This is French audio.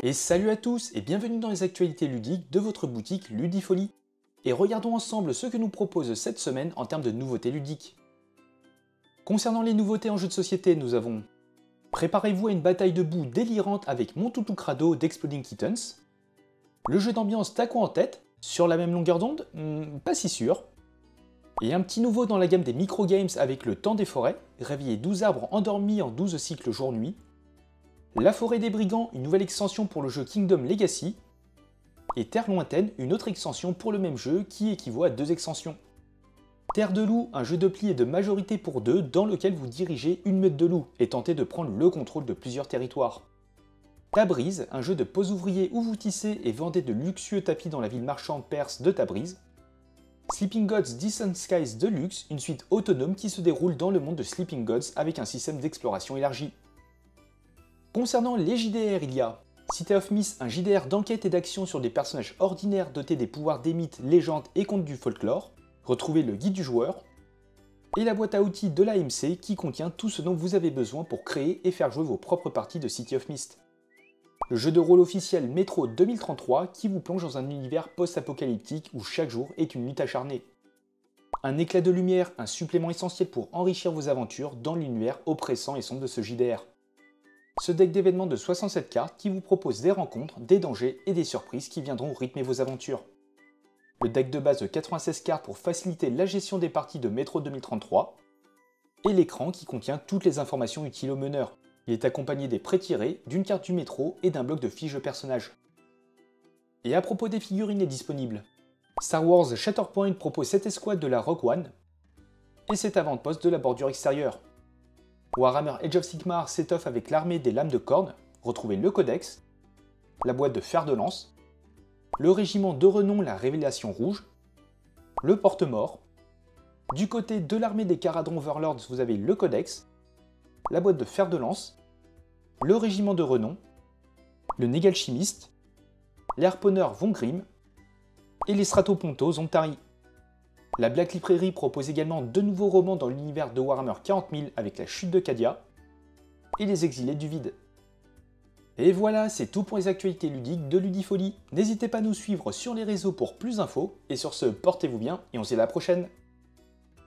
Et salut à tous et bienvenue dans les actualités ludiques de votre boutique Ludifolie. Et regardons ensemble ce que nous propose cette semaine en termes de nouveautés ludiques. Concernant les nouveautés en jeu de société, nous avons préparez-vous à une bataille de boue délirante avec Mon Toutou Crado d'Exploding Kittens. Le jeu d'ambiance Taco en tête, sur la même longueur d'onde, pas si sûr. Et un petit nouveau dans la gamme des micro-games avec le Temps des forêts, réveiller 12 arbres endormis en 12 cycles jour-nuit. La forêt des brigands, une nouvelle extension pour le jeu Kingdom Legacy. Et Terre lointaine, une autre extension pour le même jeu qui équivaut à 2 extensions. Terre de loup, un jeu de pli et de majorité pour 2 dans lequel vous dirigez une meute de loups et tentez de prendre le contrôle de plusieurs territoires. Tabriz, un jeu de pose ouvrier où vous tissez et vendez de luxueux tapis dans la ville marchande perse de Tabriz. Sleeping Gods Distant Skies Deluxe, une suite autonome qui se déroule dans le monde de Sleeping Gods avec un système d'exploration élargi. Concernant les JDR, il y a City of Mist, un JDR d'enquête et d'action sur des personnages ordinaires dotés des pouvoirs des mythes, légendes et contes du folklore. Retrouvez le guide du joueur. Et la boîte à outils de l'AMC qui contient tout ce dont vous avez besoin pour créer et faire jouer vos propres parties de City of Mist. Le jeu de rôle officiel Metro 2033 qui vous plonge dans un univers post-apocalyptique où chaque jour est une lutte acharnée. Un éclat de lumière, un supplément essentiel pour enrichir vos aventures dans l'univers oppressant et sombre de ce JDR. Ce deck d'événements de 67 cartes qui vous propose des rencontres, des dangers et des surprises qui viendront rythmer vos aventures. Le deck de base de 96 cartes pour faciliter la gestion des parties de Metro 2033. Et l'écran qui contient toutes les informations utiles au meneur. Il est accompagné des pré-tirés, d'une carte du métro et d'un bloc de fiches de personnages. Et à propos des figurines est disponible. Star Wars Shatterpoint propose 7 escouades de la Rogue One et 7 avant-postes de la bordure extérieure. Warhammer Age of Sigmar s'étoffe avec l'armée des lames de corne, retrouvez le codex, la boîte de fer de lance, le régiment de renom la Révélation Rouge, le porte-mort. Du côté de l'armée des Caradron Overlords, vous avez le codex, la boîte de fer de lance, le régiment de renom, le Négalchimiste, les harponneurs Von Grimm et les Stratopontos Zontari. La Black Librairie propose également 2 nouveaux romans dans l'univers de Warhammer 40 000 avec la chute de Cadia et les exilés du vide. Et voilà, c'est tout pour les actualités ludiques de Ludifolie. N'hésitez pas à nous suivre sur les réseaux pour plus d'infos, et sur ce, portez-vous bien et on se dit à la prochaine.